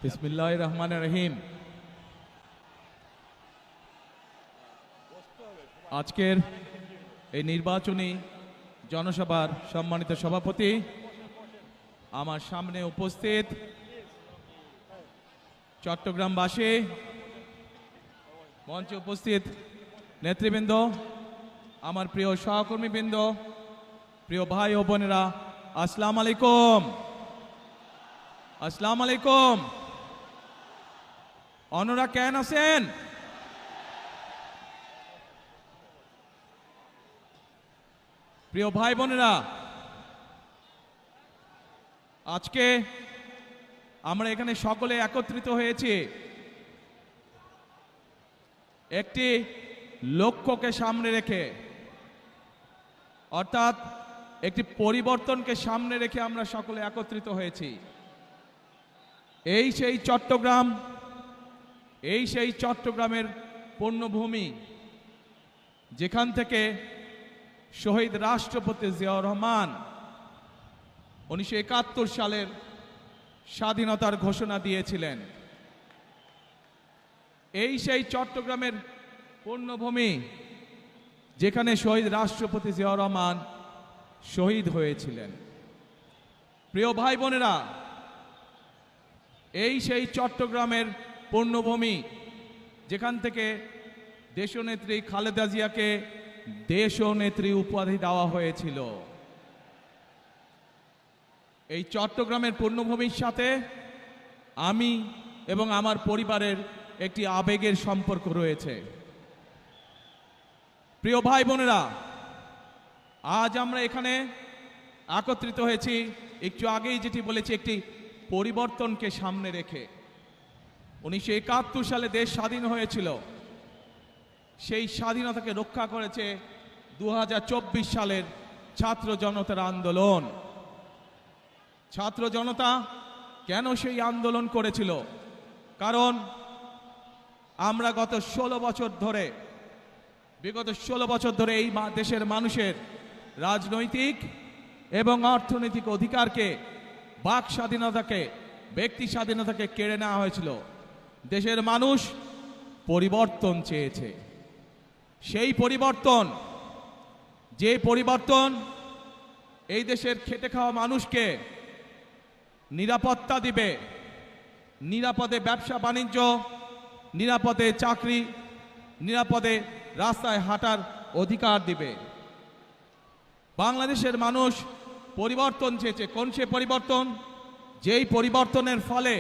বিসমিল্লাহির রহমানির রহিম। আজকের এই নির্বাচনী জনসভার সম্মানিত সভাপতি, আমার সামনে উপস্থিত চট্টগ্রামবাসী, মঞ্চে উপস্থিত নেতৃবৃন্দ, আমার প্রিয় সহকর্মীবৃন্দ, প্রিয় ভাই ও বোনেরা, আসসালামু আলাইকুম। আসসালামু আলাইকুম। অনরা কেন আছেন? প্রিয় ভাই বোনেরা, আজকে আমরা এখানে সকলে একত্রিত হয়েছি একটি লক্ষ্যকে সামনে রেখে, অর্থাৎ একটি পরিবর্তনকে সামনে রেখে আমরা সকলে একত্রিত হয়েছি। এই সেই চট্টগ্রাম, এই সেই চট্টগ্রামের পুণ্যভূমি, যেখান থেকে শহীদ রাষ্ট্রপতি জিয়াউর রহমান 1971 সালের স্বাধীনতার ঘোষণা দিয়েছিলেন। এই সেই চট্টগ্রামের পুণ্যভূমি, যেখানে শহীদ রাষ্ট্রপতি জিয়াউর রহমান শহীদ হয়েছিলেন। প্রিয় ভাই বোনেরা, এই সেই চট্টগ্রামের পুণ্যভূমি, যেখান থেকে দেশনেত্রী খালেদা জিয়াকে দেশনেত্রী উপাধি দেওয়া হয়েছিল। এই চট্টগ্রামের পুণ্যভূমির সাথে আমি এবং আমার পরিবারের একটি আবেগের সম্পর্ক রয়েছে। প্রিয় ভাই বোনেরা, আজ আমরা এখানে একত্রিত হয়েছি একটু আগেই যেটি বলেছি, একটি পরিবর্তনকে সামনে রেখে। 1971 সালে দেশ স্বাধীন হয়েছিল, সেই স্বাধীনতাকে রক্ষা করেছে 2024 সালের ছাত্র জনতার আন্দোলন। ছাত্র জনতা কেন সেই আন্দোলন করেছিল? কারণ আমরা বিগত 16 বছর ধরে এই দেশের মানুষের রাজনৈতিক এবং অর্থনৈতিক অধিকারকে, বাক স্বাধীনতাকে, ব্যক্তি স্বাধীনতাকে কেড়ে নেওয়া হয়েছিল। দেশের মানুষ পরিবর্তন চেয়েছে। সেই পরিবর্তন, যে পরিবর্তন এই দেশের খেটে খাওয়া মানুষকে নিরাপত্তা দিবে, নিরাপদে ব্যবসা বাণিজ্য, নিরাপদে চাকরি, নিরাপদে রাস্তায় হাঁটার অধিকার দিবে। বাংলাদেশের মানুষ পরিবর্তন চেয়েছে। কোন সে পরিবর্তন? যেই পরিবর্তনের ফলে